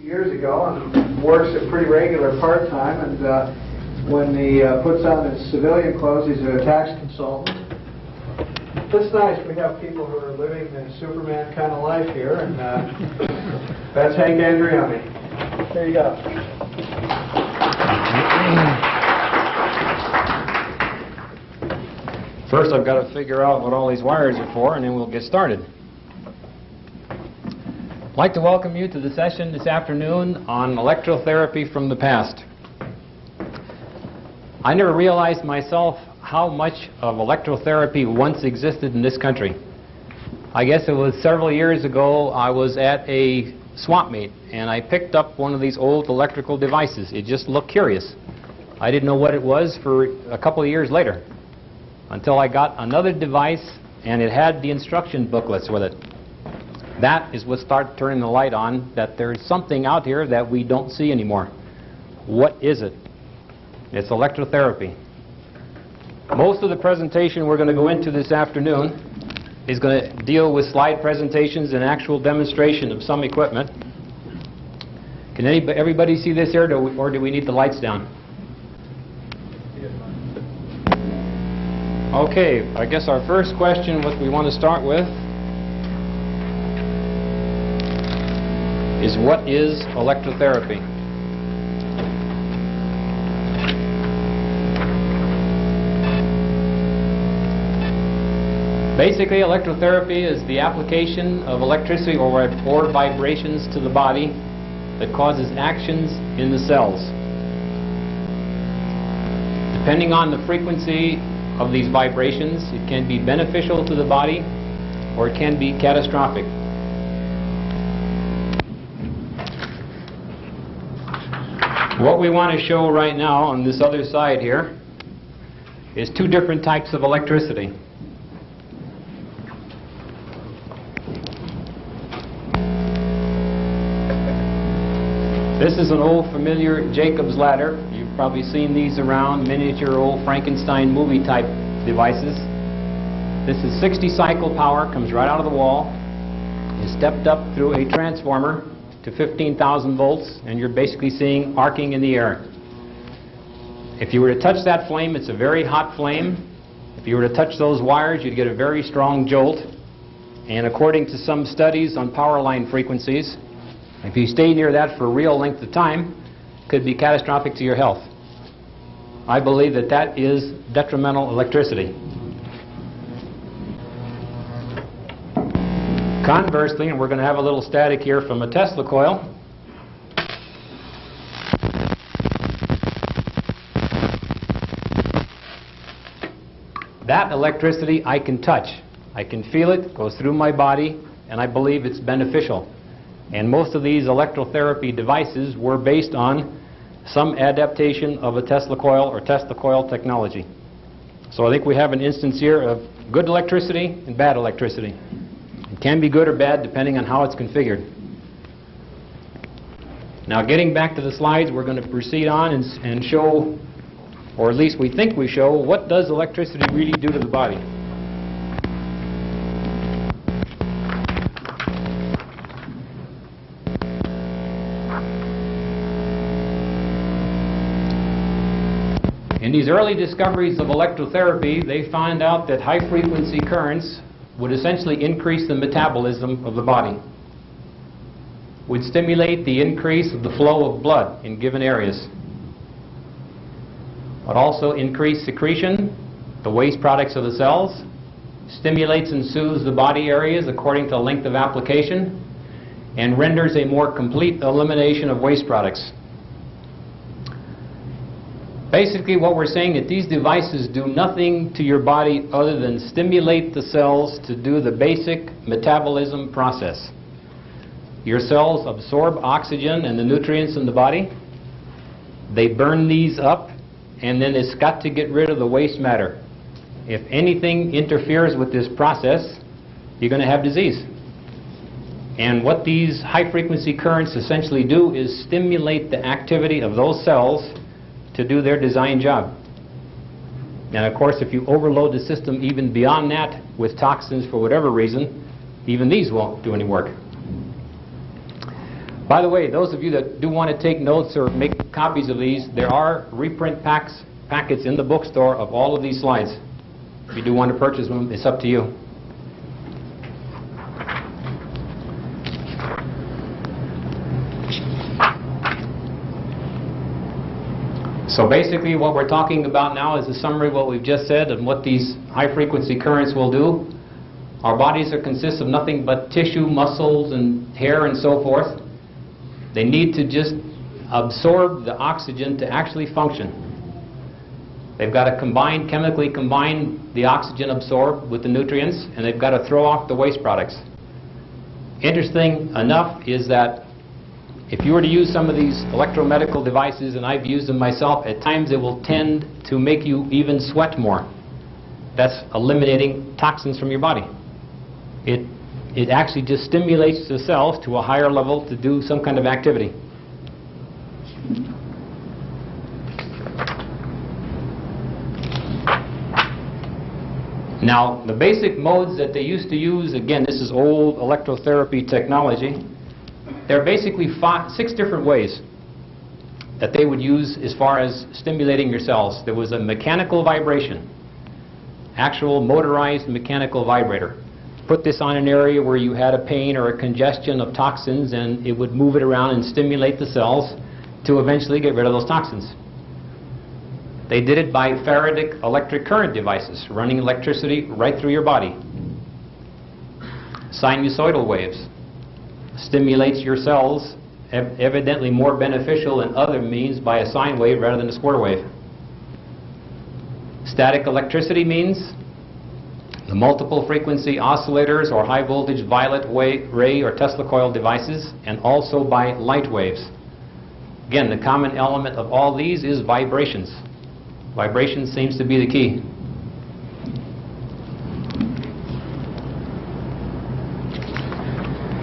years ago and works a pretty regular part-time, and when he puts on his civilian clothes, he's a tax consultant. It's nice. We have people who are living the Superman kind of life here, and that's Hank Andreoni. There you go. First, I've got to figure out what all these wires are for, and then we'll get started. I'd like to welcome you to the session this afternoon on electrotherapy from the past. I never realized myself how much of electrotherapy once existed in this country. I guess it was several years ago. I was at a swap meet and I picked up one of these old electrical devices. It just looked curious. I didn't know what it was for a couple of years later, until I got another device and it had the instruction booklets with it. That is what started turning the light on, that there's something out here that we don't see anymore. What is it? It's electrotherapy. Most of the presentation we're going to go into this afternoon is going to deal with slide presentations and actual demonstration of some equipment. Can everybody see this here, or do we need the lights down? Okay, I guess our first question, what we want to start with, is what is electrotherapy? Basically, electrotherapy is the application of electricity or vibrations to the body that causes actions in the cells. Depending on the frequency of these vibrations, it can be beneficial to the body or it can be catastrophic. What we want to show right now on this other side here is two different types of electricity. This is an old familiar Jacob's ladder. You've probably seen these around, miniature old Frankenstein movie type devices. This is 60 cycle power, comes right out of the wall, is stepped up through a transformer to 15,000 volts, and you're basically seeing arcing in the air. If you were to touch that flame, it's a very hot flame. If you were to touch those wires, you'd get a very strong jolt. And according to some studies on power line frequencies, if you stay near that for a real length of time, it could be catastrophic to your health. I believe that that is detrimental electricity. Conversely, and we're going to have a little static here from a Tesla coil, that electricity I can touch. I can feel it, goes through my body, and I believe it's beneficial. And most of these electrotherapy devices were based on some adaptation of a Tesla coil or Tesla coil technology. So I think we have an instance here of good electricity and bad electricity. It can be good or bad depending on how it's configured. Now, getting back to the slides, we're going to proceed on and show, or at least we think we show, what does electricity really do to the body. In these early discoveries of electrotherapy, they found out that high-frequency currents would essentially increase the metabolism of the body, would stimulate the increase of the flow of blood in given areas, would also increase secretion, the waste products of the cells, stimulates and soothes the body areas according to length of application, and renders a more complete elimination of waste products. Basically, what we're saying is that these devices do nothing to your body other than stimulate the cells to do the basic metabolism process. Your cells absorb oxygen and the nutrients in the body. They burn these up, and then it's got to get rid of the waste matter. If anything interferes with this process, you're going to have disease. And what these high-frequency currents essentially do is stimulate the activity of those cells to do their design job. And of course, if you overload the system even beyond that with toxins for whatever reason, even these won't do any work. By the way, those of you that do want to take notes or make copies of these, there are reprint packets in the bookstore of all of these slides. If you do want to purchase them, it's up to you. So basically what we're talking about now is a summary of what we've just said and what these high-frequency currents will do. Our bodies consist of nothing but tissue, muscles, and hair and so forth. They need to just absorb the oxygen to actually function. They've got to chemically combine the oxygen absorbed with the nutrients, and they've got to throw off the waste products. Interesting enough is that if you were to use some of these electromedical devices, and I've used them myself, at times it will tend to make you even sweat more. That's eliminating toxins from your body. It actually just stimulates the cells to a higher level to do some kind of activity. Now, the basic modes that they used to use, again, this is old electrotherapy technology. There are basically 6 different ways that they would use as far as stimulating your cells. There was a mechanical vibration, actual motorized mechanical vibrator. Put this on an area where you had a pain or a congestion of toxins, and it would move it around and stimulate the cells to eventually get rid of those toxins. They did it by Faraday electric current devices, running electricity right through your body. Sinusoidal waves stimulates your cells, evidently more beneficial than other means by a sine wave rather than a square wave. Static electricity means the multiple frequency oscillators or high voltage violet ray or Tesla coil devices, and also by light waves. Again, the common element of all these is vibrations. Vibration seems to be the key.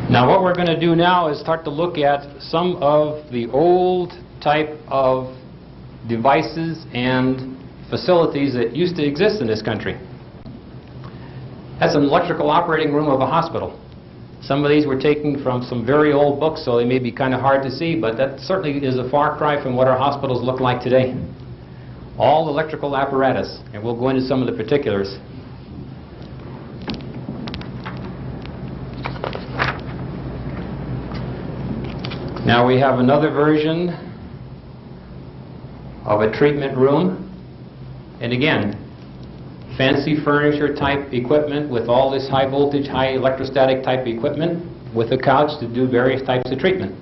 Now what we're going to do now is start to look at some of the old type of devices and facilities that used to exist in this country. That's an electrical operating room of a hospital. Some of these were taken from some very old books, so they may be kind of hard to see, but that certainly is a far cry from what our hospitals look like today. All electrical apparatus, and we'll go into some of the particulars. Now we have another version of a treatment room, and again, fancy furniture type equipment with all this high voltage, high electrostatic type equipment with a couch to do various types of treatment.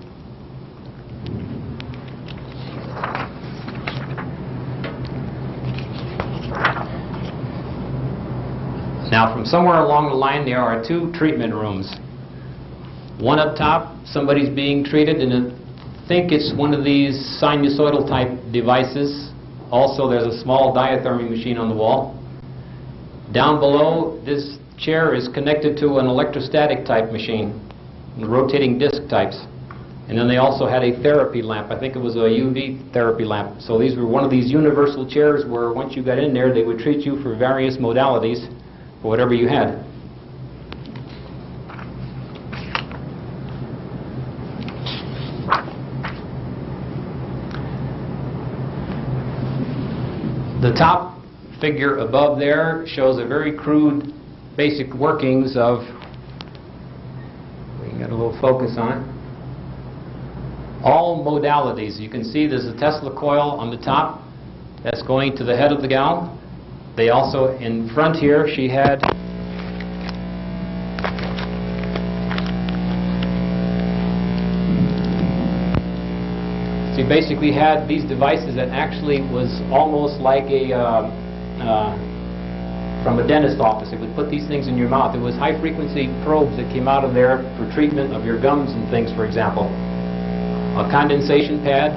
Now from somewhere along the line there are 2 treatment rooms. One up top, somebody's being treated, and I think it's one of these sinusoidal type devices. Also there's a small diathermy machine on the wall. Down below, this chair is connected to an electrostatic type machine, rotating disc types. And then they also had a therapy lamp. I think it was a UV therapy lamp. So these were one of these universal chairs where once you got in there, they would treat you for various modalities for whatever you had. The top figure above there shows a very crude basic workings of, we got a little focus on it, all modalities. You can see there's a Tesla coil on the top that's going to the head of the gal. They also, in front here, she had she basically had these devices that actually was almost like a from a dentist office. It would put these things in your mouth. It was high frequency probes that came out of there for treatment of your gums and things, for example. A condensation pad,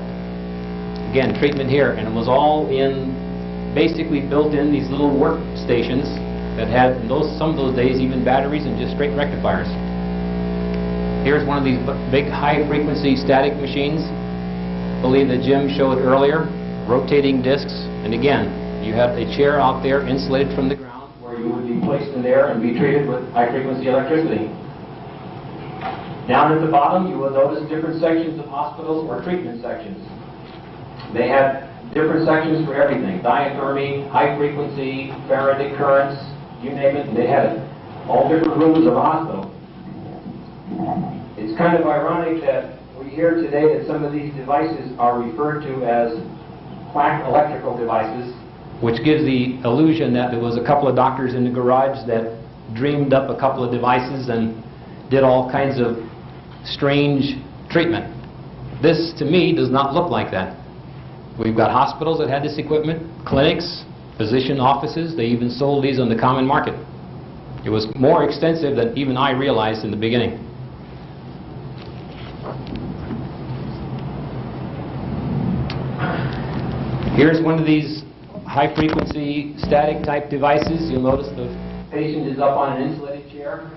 again, treatment here, and it was all in, basically built in these little workstations that had, in some of those days, even batteries and just straight rectifiers. Here's one of these big high frequency static machines. I believe that Jim showed earlier, rotating discs, and again, you have a chair out there insulated from the ground where you would be placed in there and be treated with high frequency electricity. Down at the bottom, you will notice different sections of hospitals or treatment sections. They had different sections for everything: diathermy, high frequency, Faraday currents, you name it, and they had it. All different rooms of a hospital. It's kind of ironic that we hear today that some of these devices are referred to as quack electrical devices, which gives the illusion that there was a couple of doctors in the garage that dreamed up a couple of devices and did all kinds of strange treatment. This, to me, does not look like that. We've got hospitals that had this equipment, clinics, physician offices. They even sold these on the common market. It was more extensive than even I realized in the beginning. Here's one of these high-frequency static type devices. You'll notice the patient is up on an insulated chair.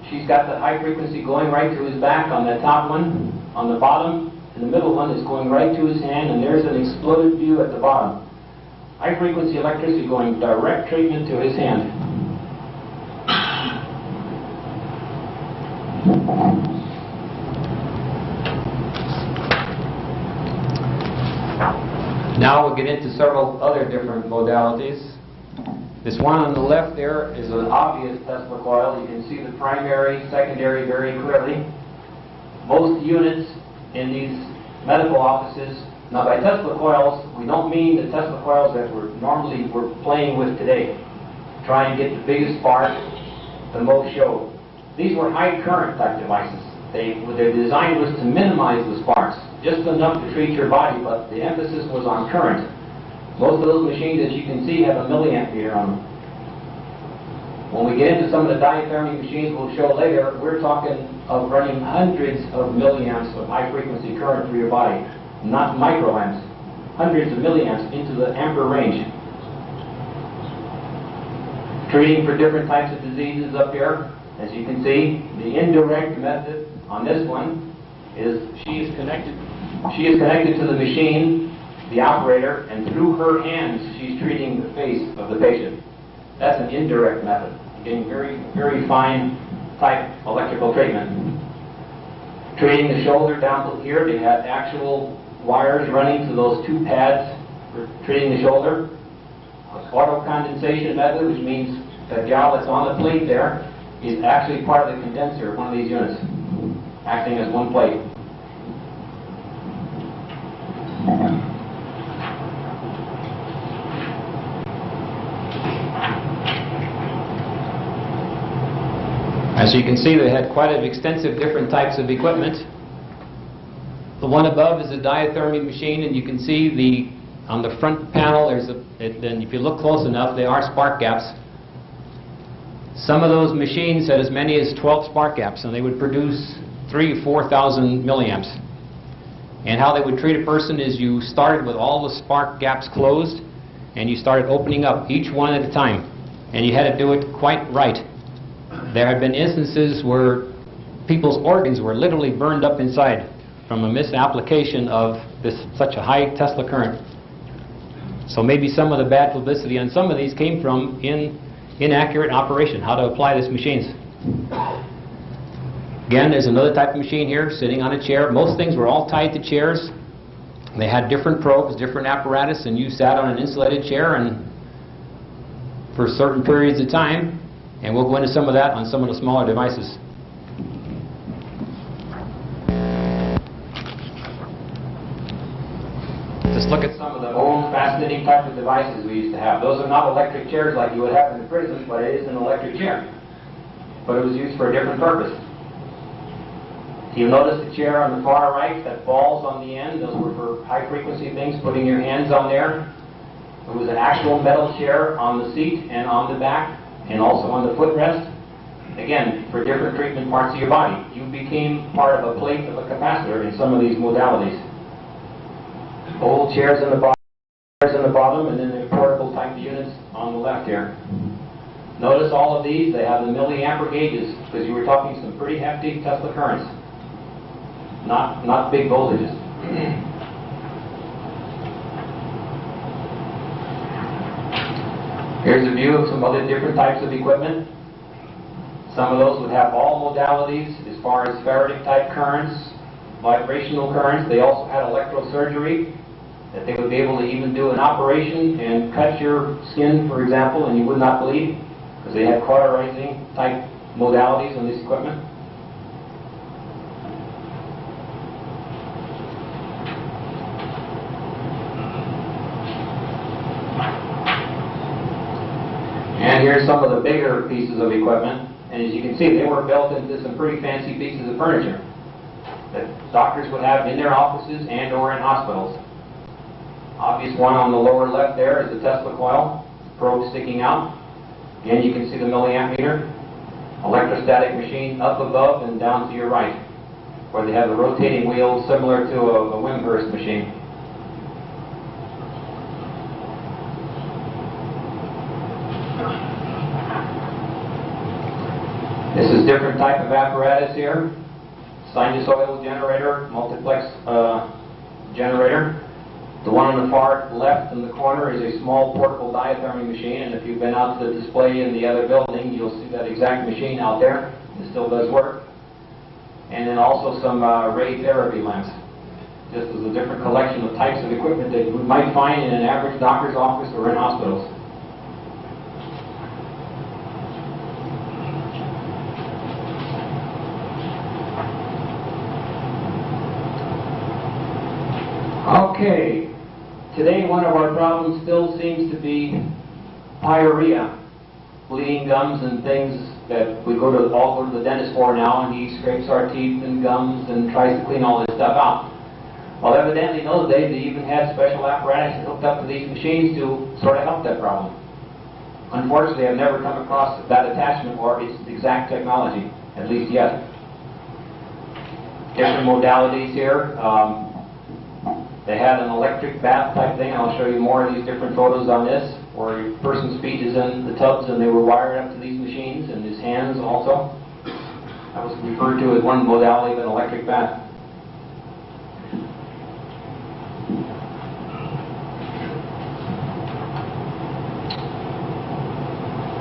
She's got the high frequency going right to his back on the top one. On the bottom, and the middle one is going right to his hand, and there's an exploded view at the bottom. High frequency electricity going direct treatment to his hand. Now we'll get into several other different modalities. This one on the left there is an obvious Tesla coil. You can see the primary, secondary very clearly. Most units in these medical offices, now by Tesla coils, we don't mean the Tesla coils that we're playing with today. Try and get the biggest spark, the most show. These were high current type devices. Their design was to minimize the sparks, just enough to treat your body, but the emphasis was on current. Most of those machines, as you can see, have a milliampere on them. When we get into some of the diathermy machines we'll show later, we're talking of running hundreds of milliamps of high-frequency current through your body, not microamps. Hundreds of milliamps into the ampere range. Treating for different types of diseases up here. As you can see, the indirect method on this one is she is connected to the machine, the operator, and through her hands she's treating the face of the patient. That's an indirect method, getting very, very fine type electrical treatment. Treating the shoulder down to here, they had actual wires running to those two pads for treating the shoulder. Auto condensation method, which means the gal that's on the plate there is actually part of the condenser of one of these units, acting as one plate. As you can see, they had quite an extensive different types of equipment. The one above is a diathermy machine, and you can see on the front panel, then if you look close enough, there are spark gaps. Some of those machines had as many as 12 spark gaps, and they would produce 3,000 or 4,000 milliamps. And how they would treat a person is you started with all the spark gaps closed, and you started opening up each one at a time. And you had to do it quite right. There have been instances where people's organs were literally burned up inside from a misapplication of such a high Tesla current. So maybe some of the bad publicity on some of these came from inaccurate operation, how to apply these machines. Again, there's another type of machine here, sitting on a chair. Most things were all tied to chairs. They had different probes, different apparatus, and you sat on an insulated chair and for certain periods of time, and we'll go into some of that on some of the smaller devices. Just look at some of the old fascinating type of devices we used to have. Those are not electric chairs like you would have in the prison, but it is an electric chair. But it was used for a different purpose. You'll notice the chair on the far right, that balls on the end, those were for high frequency things, putting your hands on there. It was an actual metal chair on the seat and on the back, and also on the footrest. Again, for different treatment parts of your body. You became part of a plate of a capacitor in some of these modalities. Old chairs in the bottom, and then the portable type units on the left here. Notice all of these, they have the milliampere gauges, because you were talking some pretty hefty Tesla currents. Not big voltages. Here's a view of some other different types of equipment. Some of those would have all modalities as far as Faraday type currents, vibrational currents. They also had electrosurgery, that they would be able to even do an operation and cut your skin, for example, and you would not bleed, because they had cauterizing type modalities on this equipment. And here's some of the bigger pieces of equipment. And as you can see, they were built into some pretty fancy pieces of furniture that doctors would have in their offices and or in hospitals. Obvious one on the lower left there is the Tesla coil, probe sticking out. Again, you can see the milliamp meter. Electrostatic machine up above and down to your right, where they have a rotating wheel similar to a Wimhurst machine. This is different type of apparatus here. Sinusoidal generator, multiplex generator. The one on the far left in the corner is a small portable diathermy machine, and if you've been out to the display in the other building, you'll see that exact machine out there. It still does work. And then also some ray therapy lamps. Just as a different collection of types of equipment that you might find in an average doctor's office or in hospitals. Okay, today one of our problems still seems to be pyorrhea, bleeding gums and things that we all go to the dentist for now, and he scrapes our teeth and gums and tries to clean all this stuff out. Well, evidently in those days they even had special apparatus hooked up to these machines to sort of help that problem. Unfortunately, I've never come across that attachment or its exact technology, at least yet. Different modalities here. They had an electric bath type thing. I'll show you more of these different photos on this, where a person's feet is in the tubs and they were wired up to these machines, and his hands also. That was referred to as one modality of an electric bath.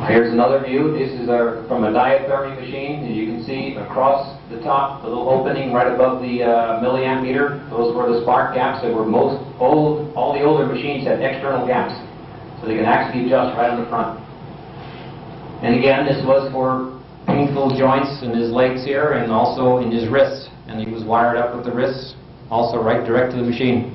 Here's another view. This is from a diathermy machine. As you can see across the top, the little opening right above the milliamp meter. Those were the spark gaps that were most old. All the older machines had external gaps, so they can actually adjust right on the front. And again, this was for painful joints in his legs here and also in his wrists. And he was wired up with the wrists, also right direct to the machine.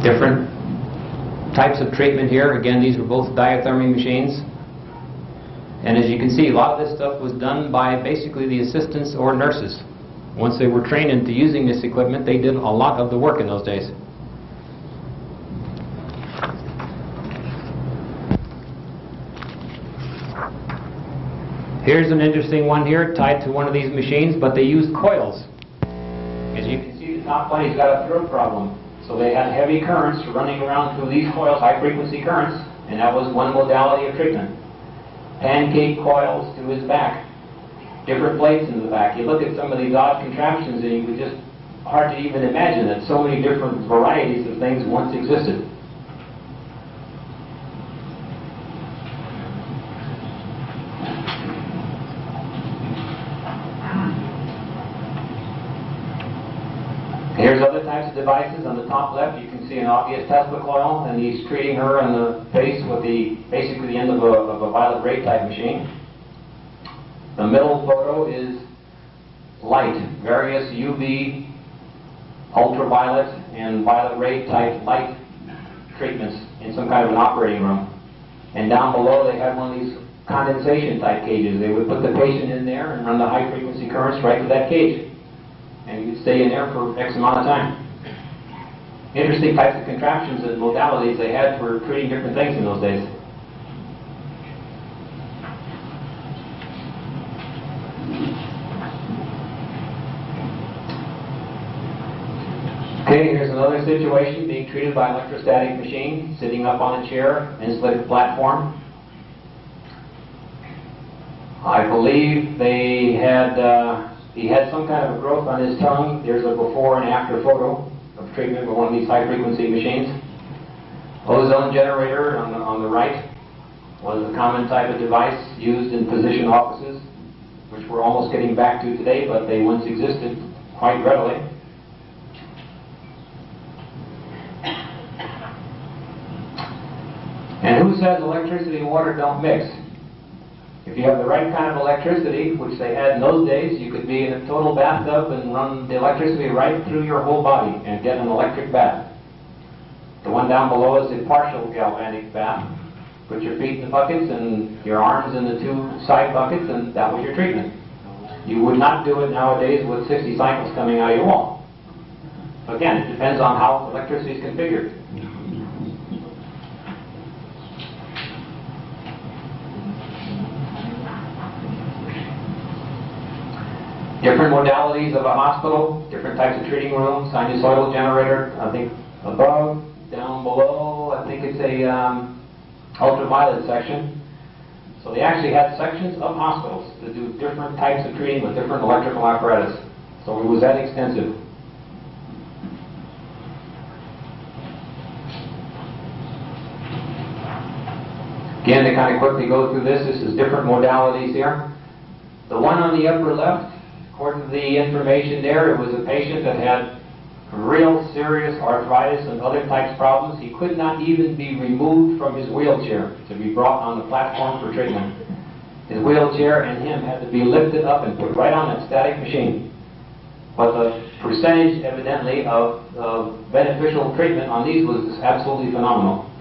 Different types of treatment here. Again, these were both diathermy machines. And as you can see, a lot of this stuff was done by basically the assistants or nurses. Once they were trained into using this equipment, they did a lot of the work in those days. Here's an interesting one here, tied to one of these machines, but they used coils. As you can see, the top one, he's got a throat problem. So they had heavy currents running around through these coils, high-frequency currents, and that was one modality of treatment. Pancake coils to his back, different plates in the back. You look at some of these odd contraptions and you would just hard to even imagine that so many different varieties of things once existed. Here's other types of devices. On the top left, you can see an obvious Tesla coil, and he's treating her in the face with basically the end of a violet ray type machine. The middle photo is light, various UV, ultraviolet, and violet ray type light treatments in some kind of an operating room. And down below, they had one of these condensation type cages. They would put the patient in there and run the high frequency currents right to that cage. And you could stay in there for X amount of time. Interesting types of contraptions and modalities they had for treating different things in those days. Okay, here's another situation being treated by an electrostatic machine, sitting up on a chair, insulated platform. I believe he had some kind of a growth on his tongue. There's a before and after photo of treatment with one of these high-frequency machines. Ozone generator on the right was a common type of device used in physician offices, which we're almost getting back to today, but they once existed quite readily. And who says electricity and water don't mix? If you have the right kind of electricity, which they had in those days, you could be in a total bathtub and run the electricity right through your whole body and get an electric bath. The one down below is a partial galvanic bath. Put your feet in the buckets and your arms in the two side buckets, and that was your treatment. You would not do it nowadays with 60 cycles coming out of your wall. Again, it depends on how electricity is configured. Different modalities of a hospital, different types of treating rooms, sinusoidal generator, I think above, down below, I think it's a ultraviolet section. So they actually had sections of hospitals to do different types of treating with different electrical apparatus. So it was that extensive. Again, to kind of quickly go through this is different modalities here. The one on the upper left, according to the information there, it was a patient that had real serious arthritis and other types of problems. He could not even be removed from his wheelchair to be brought on the platform for treatment. His wheelchair and him had to be lifted up and put right on that static machine. But the percentage, evidently, of beneficial treatment on these was absolutely phenomenal.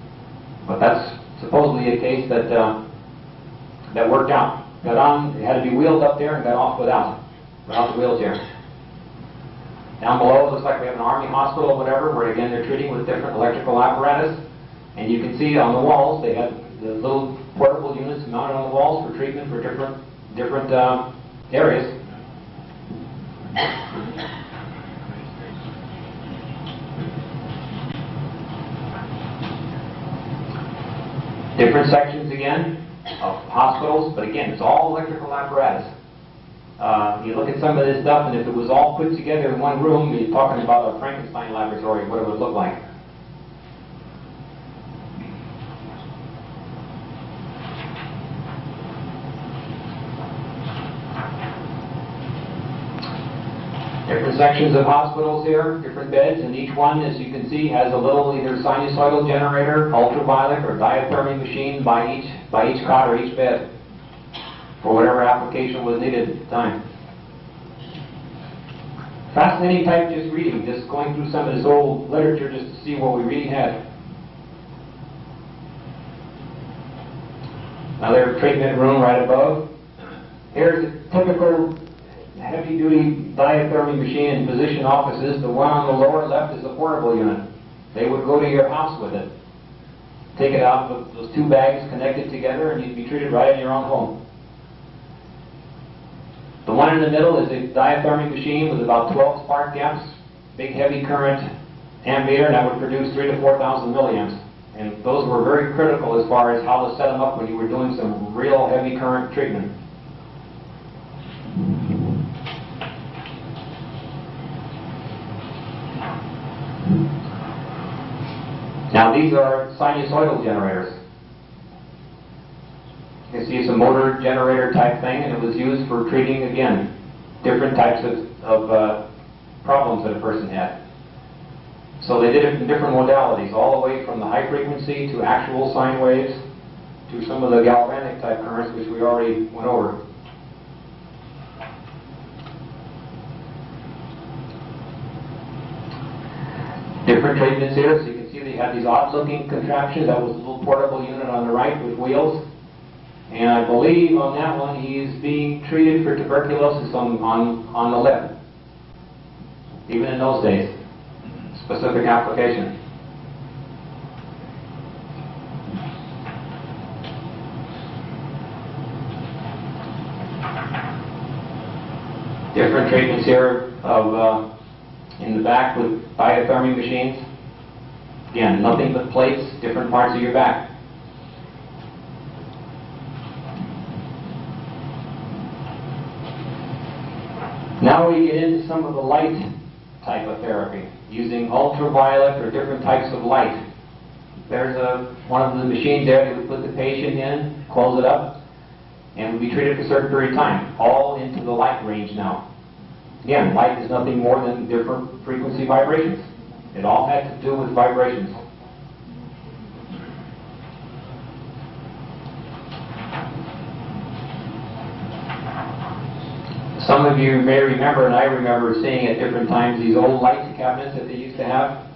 But that's supposedly a case that that worked out. Got on, it had to be wheeled up there and got off without the wheelchair. Down below, it looks like we have an army hospital or whatever, where again they're treating with different electrical apparatus. And you can see on the walls, they have the little portable units mounted on the walls for treatment for different areas. Different sections again of hospitals, but again, it's all electrical apparatus. You look at some of this stuff, and if it was all put together in one room, you're talking about a Frankenstein laboratory, what it would look like. Different sections of hospitals here, different beds, and each one, as you can see, has a little either sinusoidal generator, ultraviolet, or diathermy machine by each cot or each bed, for whatever application was needed at the time. Fascinating type just reading, just going through some of this old literature just to see what we really had. Another treatment room right above. Here's a typical heavy-duty diathermy machine in physician offices. The one on the lower left is a portable unit. They would go to your house with it. Take it out with those two bags connected together, and you'd be treated right in your own home. The one in the middle is a diathermy machine with about 12 spark gaps, big heavy current ammeter, and that would produce 3,000 to 4,000 milliamps. And those were very critical as far as how to set them up when you were doing some real heavy current treatment. Now these are sinusoidal generators. You see it's a motor generator type thing, and it was used for treating, again, different types of problems that a person had. So they did it in different modalities, all the way from the high frequency to actual sine waves to some of the galvanic type currents, which we already went over. Different treatments here, so you can see they had these odd-looking contraptions. That was a little portable unit on the right with wheels. And I believe on that one he is being treated for tuberculosis on the left. Even in those days. Specific application. Different treatments here of in the back with diathermy machines. Again, nothing but plates, different parts of your back. Now we get into some of the light type of therapy. using ultraviolet or different types of light. There's one of the machines there that would put the patient in, close it up, and would be treated for a certain period of time, all into the light range now. Again, light is nothing more than different frequency vibrations. It all had to do with vibrations. Some of you may remember, and I remember seeing at different times, these old light cabinets that they used to have.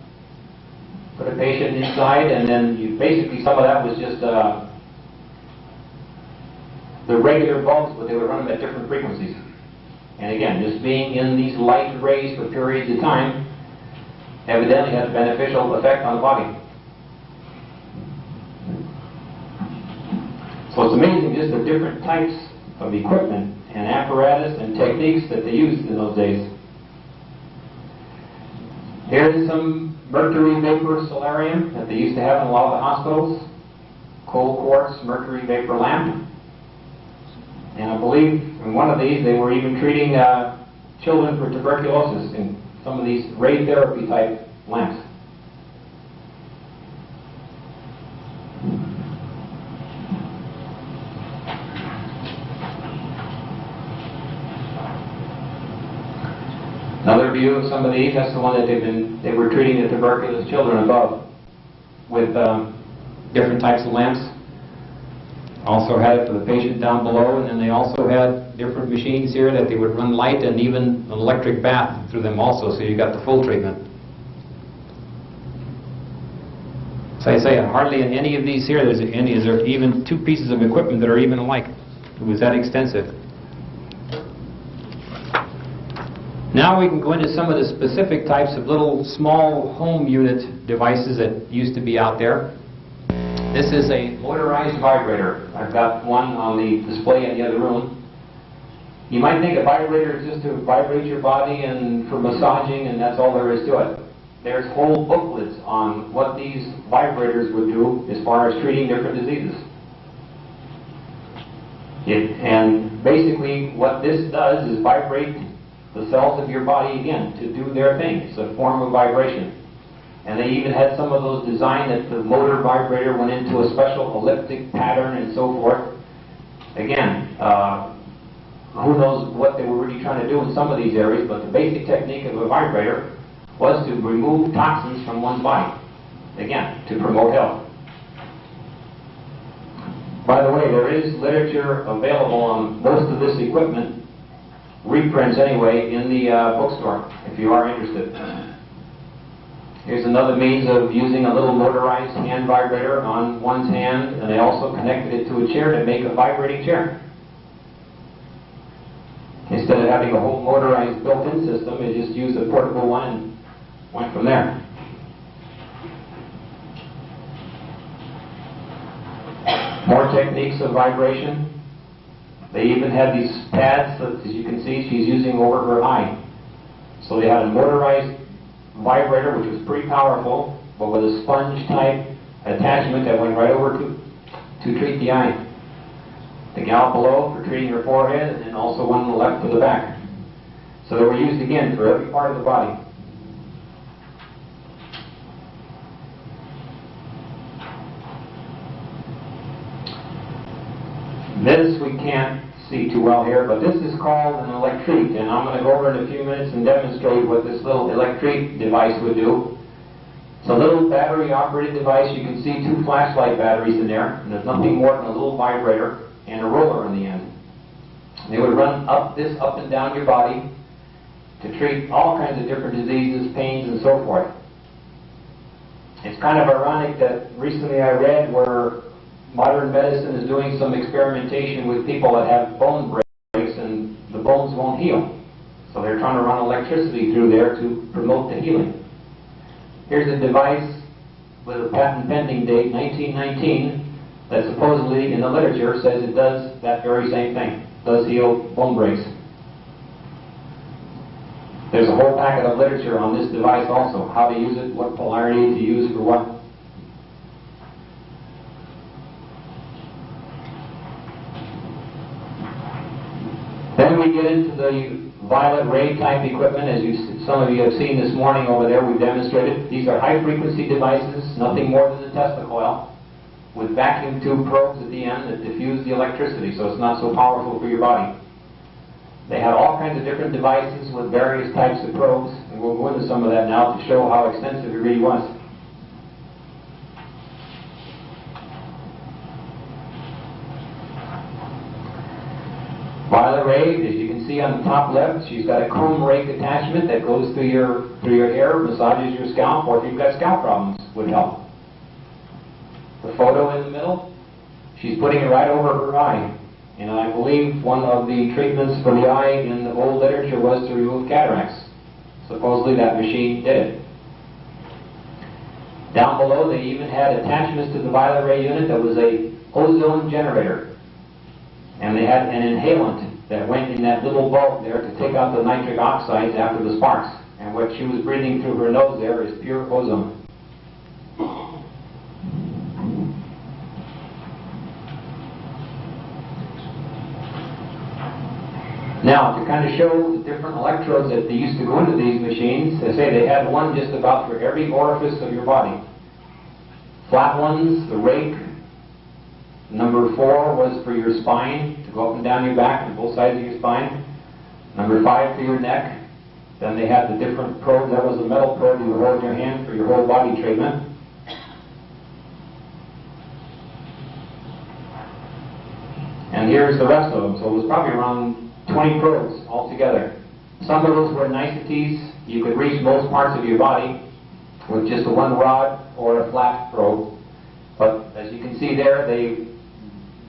Put a patient inside, and then basically some of that was just the regular bulbs, but they would run them at different frequencies. And again, just being in these light rays for periods of time evidently has a beneficial effect on the body. So it's amazing just the different types of equipment and apparatus and techniques that they used in those days. Here's some mercury vapor solarium that they used to have in a lot of the hospitals. Cold quartz mercury vapor lamp. And I believe in one of these they were even treating children for tuberculosis in some of these radiotherapy type lamps. Another view of some of these, that's the one that they were treating the tuberculous children above with different types of lamps. Also had it for the patient down below, and then they also had different machines here that they would run light and even an electric bath through them also, so you got the full treatment. So I say, hardly in any of these here is there even two pieces of equipment that are even alike. It was that extensive. Now we can go into some of the specific types of little small home unit devices that used to be out there. This is a motorized vibrator. I've got one on the display in the other room. You might think a vibrator is just to vibrate your body and for massaging, and that's all there is to it. There's whole booklets on what these vibrators would do as far as treating different diseases. And basically what this does is vibrate the cells of your body again to do their thing. It's a form of vibration. And they even had some of those designed that the motor vibrator went into a special elliptic pattern and so forth. Again, who knows what they were really trying to do in some of these areas, but the basic technique of a vibrator was to remove toxins from one's body. Again, to promote health. By the way, there is literature available on most of this equipment, reprints anyway, in the bookstore, if you are interested. Here's another means of using a little motorized hand vibrator on one's hand, and they also connected it to a chair to make a vibrating chair. Instead of having a whole motorized built-in system, they just used a portable one and went from there. More techniques of vibration. They even had these pads that, as you can see, she's using over her eye. So they had a motorized vibrator, which was pretty powerful, but with a sponge-type attachment that went right over to treat the eye. The gal below for treating her forehead, and then also one on the left for the back. So they were used again for every part of the body. This we can't see too well here, but this is called an electrete, and I'm going to go over in a few minutes and demonstrate what this little electrete device would do. It's a little battery-operated device. You can see two flashlight batteries in there, and there's nothing more than a little vibrator and a roller in the end. They would run up and down your body to treat all kinds of different diseases, pains, and so forth. It's kind of ironic that recently I read where modern medicine is doing some experimentation with people that have bone breaks and the bones won't heal. So they're trying to run electricity through there to promote the healing. Here's a device with a patent pending date, 1919, that supposedly in the literature says it does that very same thing. It does heal bone breaks. There's a whole packet of literature on this device also, how to use it, what polarity to use for what. Then we get into the violet ray type equipment, as some of you have seen this morning over there, we've demonstrated. These are high frequency devices, nothing more than a Tesla coil, with vacuum tube probes at the end that diffuse the electricity, so it's not so powerful for your body. They have all kinds of different devices with various types of probes, and we'll go into some of that now to show how extensive it really was. Violet ray, as you can see on the top left, she's got a comb rake attachment that goes through your hair, massages your scalp, or if you've got scalp problems, would help. The photo in the middle, she's putting it right over her eye. And I believe one of the treatments for the eye in the old literature was to remove cataracts. Supposedly that machine did it. Down below they even had attachments to the violet ray unit that was a ozone generator. And they had an inhalant that went in that little bulb there to take out the nitric oxides after the sparks. And what she was breathing through her nose there is pure ozone. Now, to kind of show the different electrodes that they used to go into these machines, they say they had one just about for every orifice of your body. Flat ones, the rake. Number 4 was for your spine, to go up and down your back and both sides of your spine. Number 5 for your neck. Then they had the different probes. That was a metal probe you would hold in your hand for your whole body treatment. And here's the rest of them. So it was probably around 20 probes altogether. Some of those were niceties. You could reach most parts of your body with just a one rod or a flat probe. But as you can see there, they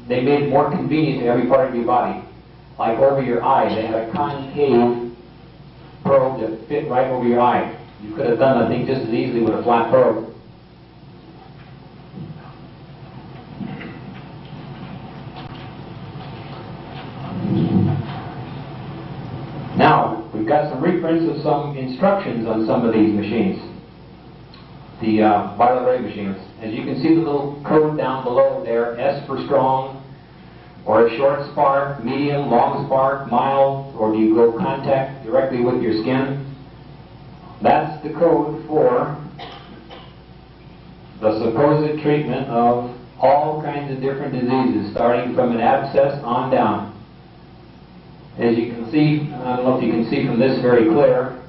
made it more convenient to every part of your body. Like over your eye, they had a concave probe that fit right over your eye. You could have done, I think, just as easily with a flat probe. Now, we've got some reprints of some instructions on some of these machines. The violet ray machines. As you can see the little code down below there, S for strong, or a short spark, medium, long spark, mild, or do you go contact directly with your skin? That's the code for the supposed treatment of all kinds of different diseases, starting from an abscess on down. As you can see, I don't know if you can see from this very clear,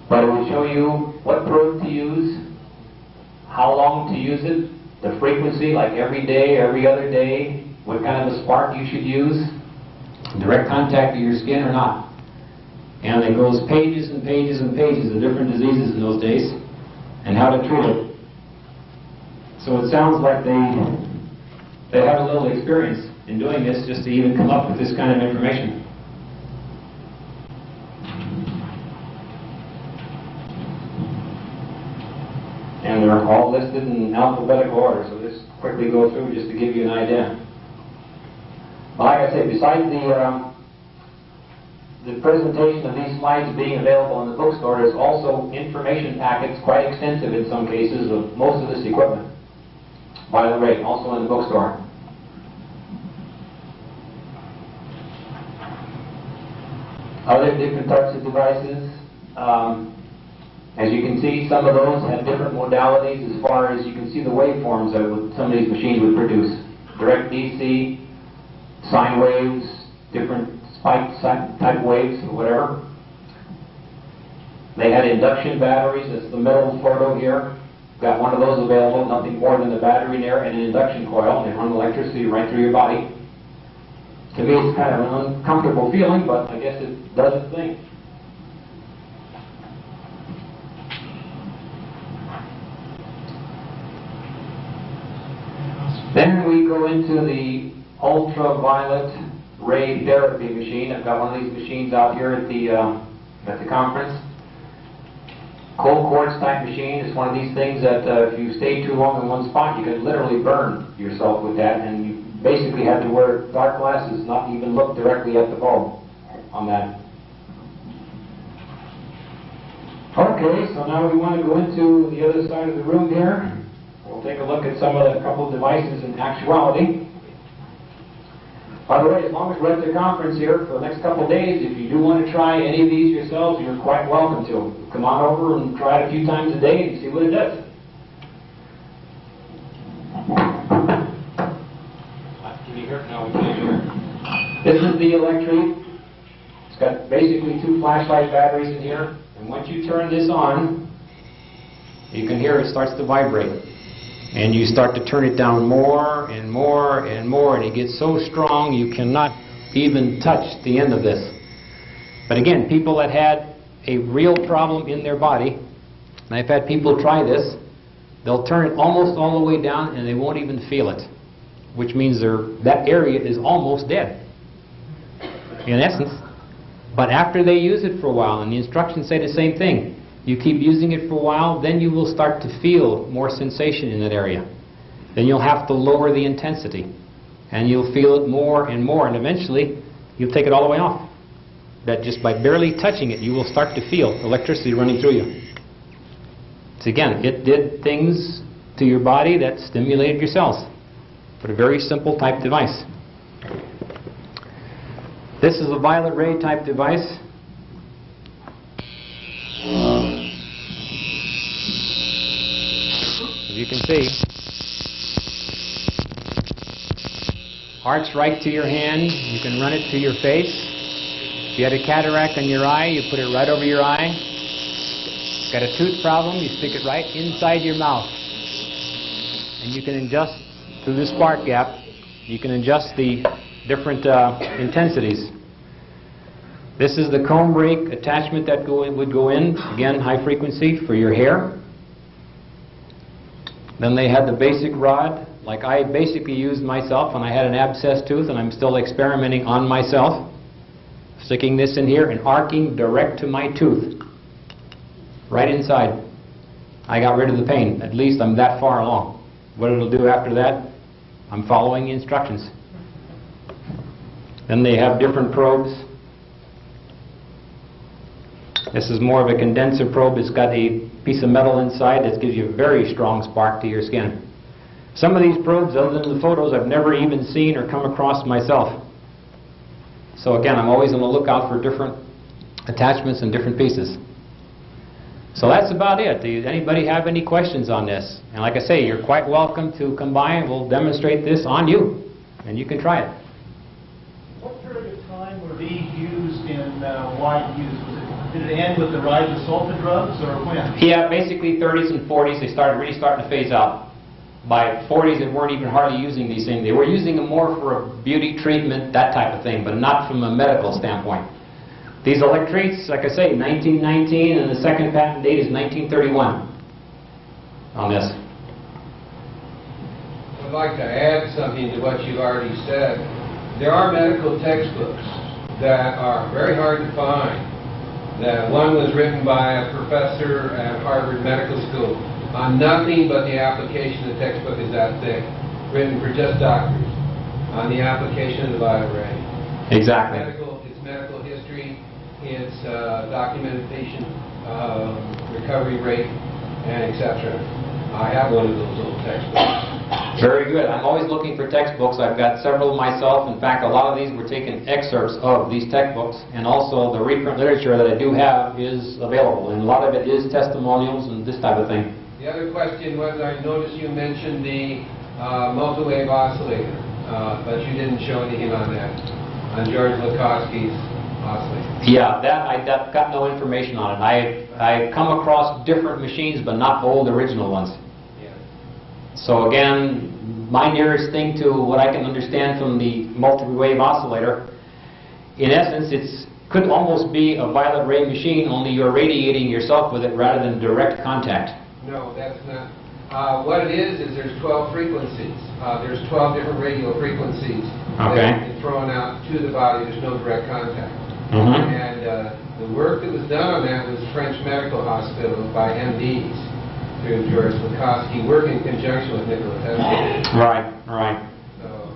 but it will show you what probe to use, how long to use it, the frequency, like every day, every other day, what kind of a spark you should use, direct contact to your skin or not. And it goes pages and pages and pages of different diseases in those days and how to treat it. So it sounds like they have a little experience in doing this just to even come up with this kind of information. And they're all listed in alphabetical order, so just quickly go through just to give you an idea. Well, like I say, besides the presentation of these slides being available in the bookstore, there's also information packets, quite extensive in some cases, of most of this equipment. By the way, also in the bookstore. Other different types of devices. As you can see, some of those have different modalities as far as you can see the waveforms that some of these machines would produce. Direct DC, sine waves, different spike type waves, or whatever. They had induction batteries. That's the middle photo here. Got one of those available, nothing more than the battery there and an induction coil. They run electricity right through your body. To me, it's kind of an uncomfortable feeling, but I guess it does its thing. Then we go into the ultraviolet ray therapy machine. I've got one of these machines out here at the conference. Cold quartz type machine is one of these things that if you stay too long in one spot, you can literally burn yourself with that, and you basically have to wear dark glasses, not even look directly at the bulb on that. Okay, so now we want to go into the other side of the room here. We'll take a look at some of the couple of devices in actuality. By the way, as long as we're at the conference here for the next couple of days, if you do want to try any of these yourselves, you're quite welcome to. Come on over and try it a few times a day and see what it does. Can you hear it? No, we can't hear it. This is the Electro. It's got basically 2 flashlight batteries in here. And once you turn this on, you can hear it starts to vibrate. And you start to turn it down more and more and more, and it gets so strong you cannot even touch the end of this. But again, people that had a real problem in their body, and I've had people try this, they'll turn it almost all the way down and they won't even feel it, which means that area is almost dead, in essence. But after they use it for a while, and the instructions say the same thing, you keep using it for a while, then you will start to feel more sensation in that area. Then you'll have to lower the intensity, and you'll feel it more and more, and eventually you'll take it all the way off. That just by barely touching it, you will start to feel electricity running through you. So again, it did things to your body that stimulated your cells, but a very simple type device. This is a violet ray type device. As you can see, arcs right to your hand. You can run it to your face. If you had a cataract on your eye, you put it right over your eye. Got a tooth problem, you stick it right inside your mouth. And you can adjust through the spark gap. You can adjust the different intensities. This is the comb rake attachment that would go in, again, high frequency for your hair. Then they had the basic rod, like I basically used myself when I had an abscessed tooth, and I'm still experimenting on myself. Sticking this in here and arcing direct to my tooth, right inside. I got rid of the pain. At least I'm that far along. What it'll do after that, I'm following the instructions. Then they have different probes. This is more of a condenser probe. It's got a piece of metal inside that gives you a very strong spark to your skin. Some of these probes, other than the photos, I've never even seen or come across myself. So again, I'm always on the lookout for different attachments and different pieces. So that's about it. Does anybody have any questions on this? And like I say, you're quite welcome to come by and we'll demonstrate this on you. And you can try it. What period of time were these used in wide use? Did it end with the rise of sulfa drugs, or when? Yeah, basically 30s and 40s, they started really starting to phase out. By 40s, they weren't even hardly using these things. They were using them more for a beauty treatment, that type of thing, but not from a medical standpoint. These electrodes, like I say, 1919, and the second patent date is 1931 on this. I'd like to add something to what you've already said. There are medical textbooks that are very hard to find. That one was written by a professor at Harvard Medical School on nothing but the application. The textbook is that thick, written for just doctors, on the application of the violet ray. Exactly. It's medical history, it's documented patient recovery rate, and etc. I have one of those old textbooks. Very good. I'm always looking for textbooks. I've got several myself. In fact, a lot of these were taken excerpts of these textbooks, and also the reprint literature that I do have is available, and a lot of it is testimonials and this type of thing. The other question was, I noticed you mentioned the multi-wave oscillator, but you didn't show anything on that, on George Lukoski's oscillator. Yeah, I've got no information on it. I've come across different machines, but not old original ones. So again, my nearest thing to what I can understand from the multi-wave oscillator, in essence, it could almost be a violet ray machine, only you're radiating yourself with it rather than direct contact. No, that's not. What it is there's 12 frequencies. There's 12 different radio frequencies that are thrown out to the body. There's no direct contact. And the work that was done on that was French Medical Hospital by MDs. Through George Lukoski, work in conjunction with Nikola Tesla. Right, right. So,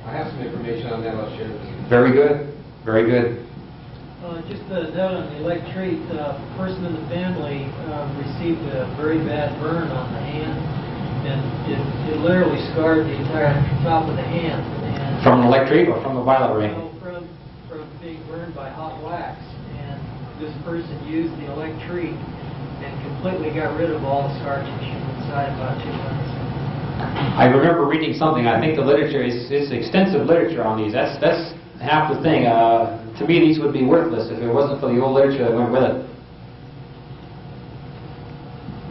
I have some information on that I'll share with you. Very good, very good. Just a note on the electrete, a person in the family received a very bad burn on the hand, and it literally scarred the entire top of the hand. And From an electric or from a violet ray? No, from being burned by hot wax. And this person used the electric and completely got rid of all the scar tissue inside about 2 months. I remember reading something. I think the literature is extensive literature on these. That's half the thing. To me, these would be worthless if it wasn't for the old literature that went with it.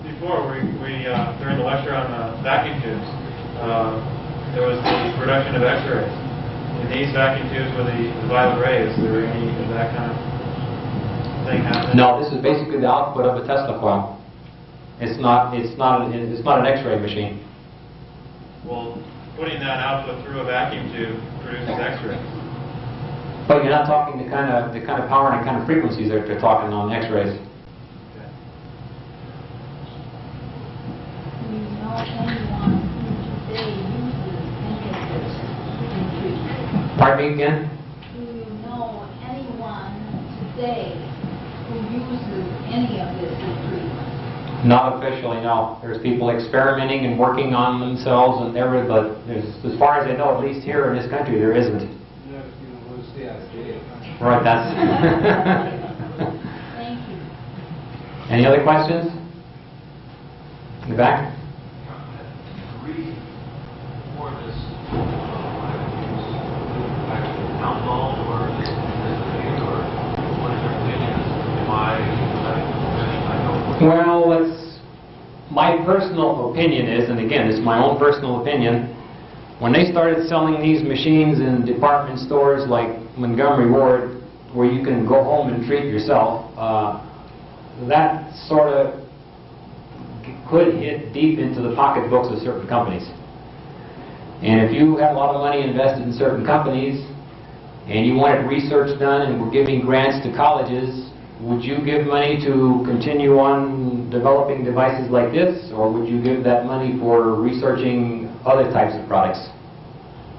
Before, during the lecture on vacuum tubes, there was the production of X-rays. In these vacuum tubes with the violet rays, is there any of that kind of thing happening? No, this is basically the output of a Tesla coil. It's not an X-ray machine. Well, putting that output through a vacuum tube produces X-rays. But you're not talking the kind of power and kind of frequencies that they're talking on X-rays. Do you know anyone who today uses any of this retreat? Pardon me again? Do you know anyone today who uses any of this retreat? Not officially, no. There's people experimenting and working on themselves and everything, but as far as I know, at least here in this country, there isn't. Right, that's... Thank you. Any other questions? In the back? Reason for this alcohol or this or what is your opinion? Am I Well, my personal opinion is, and again, it's my own personal opinion, when they started selling these machines in department stores like Montgomery Ward, where you can go home and treat yourself, that sort of could hit deep into the pocketbooks of certain companies. And if you have a lot of money invested in certain companies, and you wanted research done and were giving grants to colleges, would you give money to continue on developing devices like this, or would you give that money for researching other types of products,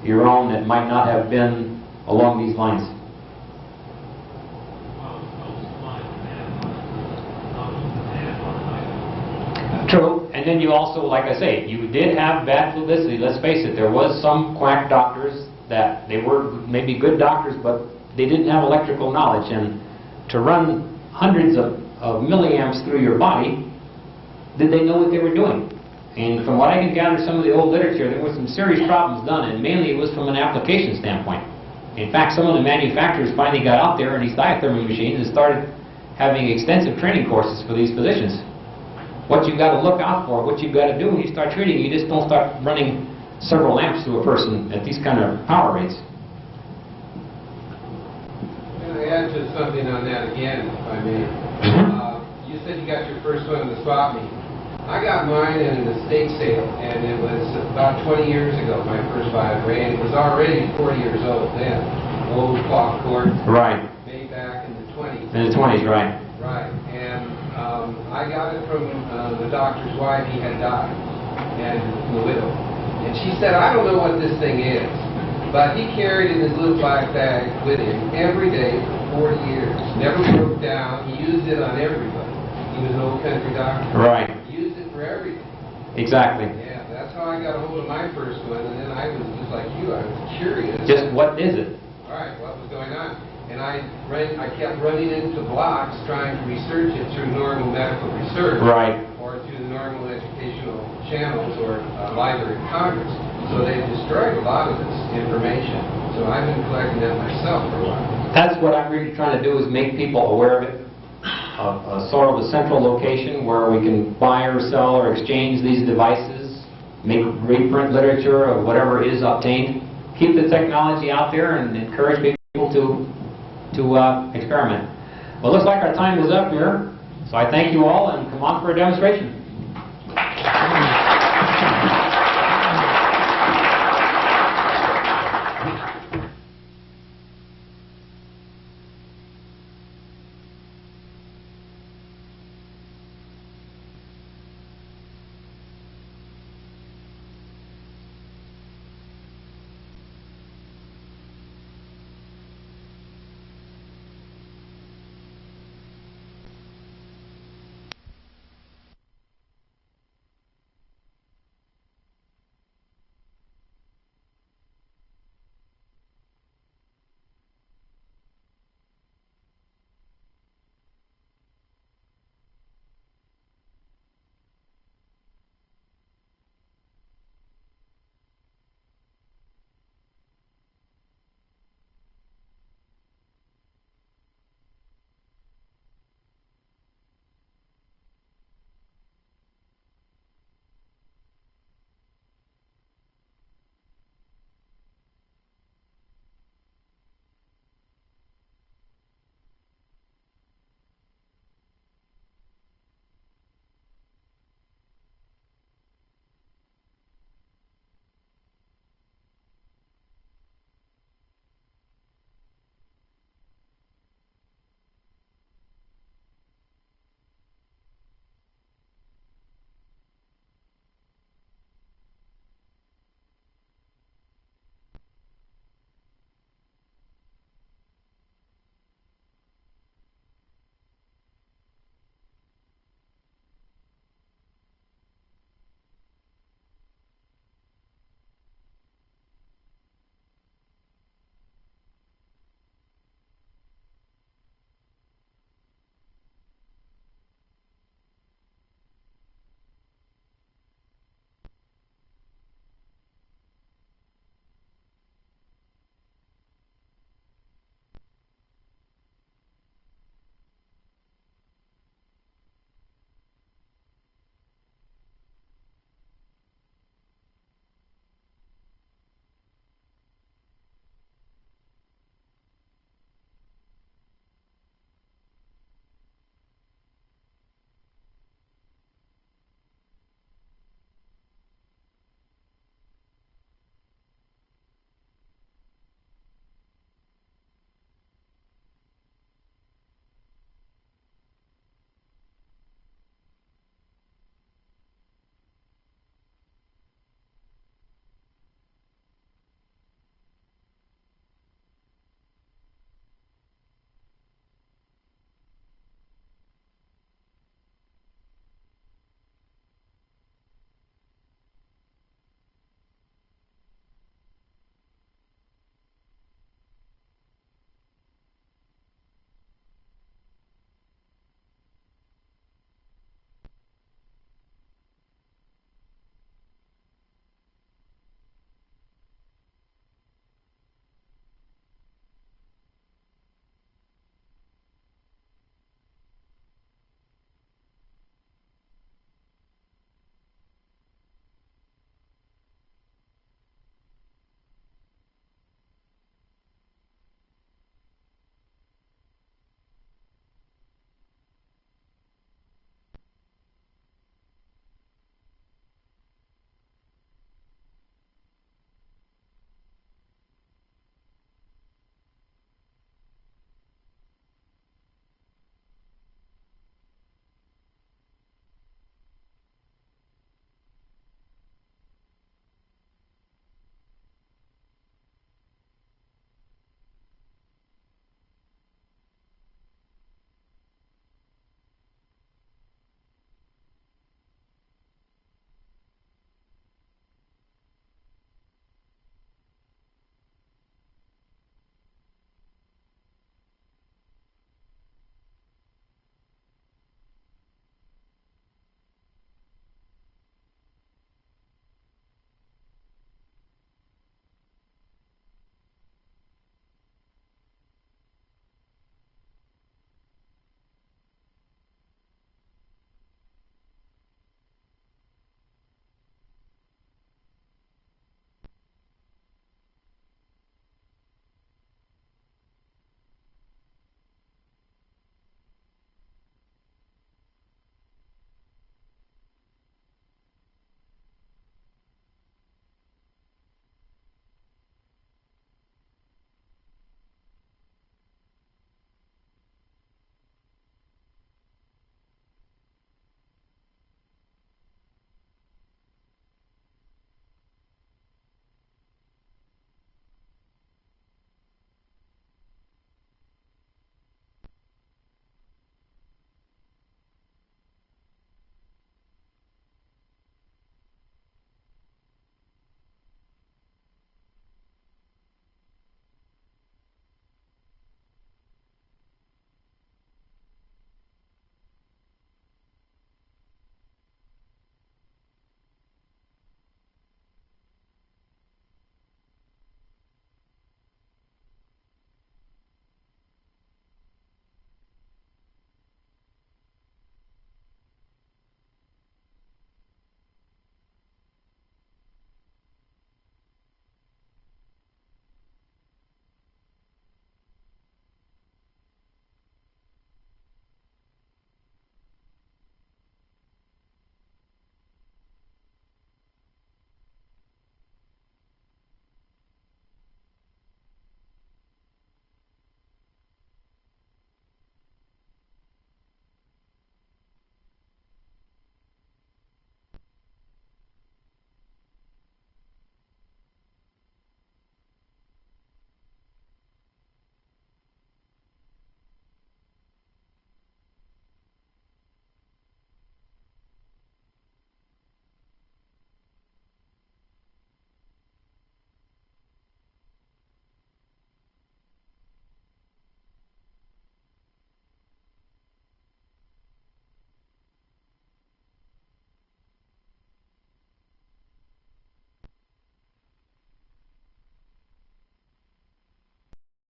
your own, that might not have been along these lines? True, and then you also, like I say, you did have bad publicity. Let's face it, there was some quack doctors that they were maybe good doctors, but they didn't have electrical knowledge, and to run hundreds of milliamps through your body, did they know what they were doing? And from what I can gather, some of the old literature, there were some serious problems done, and mainly it was from an application standpoint. In fact, some of the manufacturers finally got out there in these diathermy machines and started having extensive training courses for these physicians. What you've got to look out for, what you've got to do when you start treating, you just don't start running several amps to a person at these kind of power rates. Can I add just something on that again, if I may? You said you got your first one in the swap meet. I got mine in an estate sale, and it was about 20 years ago, my first vibrator. It was already 40 years old then. Old clock cord. Right. Made back in the 20s. In the 20s, right. Right. And I got it from the doctor's wife. He had died, and the widow. And she said, I don't know what this thing is, but he carried it in his little black bag with him every day for 40 years. Never broke down. He used it on everybody. He was an old country doctor. Right. He used it for everything. Exactly. Yeah, that's how I got a hold of my first one, and then I was just like you. I was curious. Just what is it? All right, what was going on? And I kept running into blocks trying to research it through normal medical research. Right. Or through the normal educational channels or Library of Congress. So they've destroyed a lot of this information. So I've been collecting that myself for a while. That's what I'm really trying to do, is make people aware of it. Sort of a central location where we can buy or sell or exchange these devices, make reprint literature of whatever is obtained, keep the technology out there, and encourage people to experiment. Well, it looks like our time is up here, so I thank you all, and come on for a demonstration.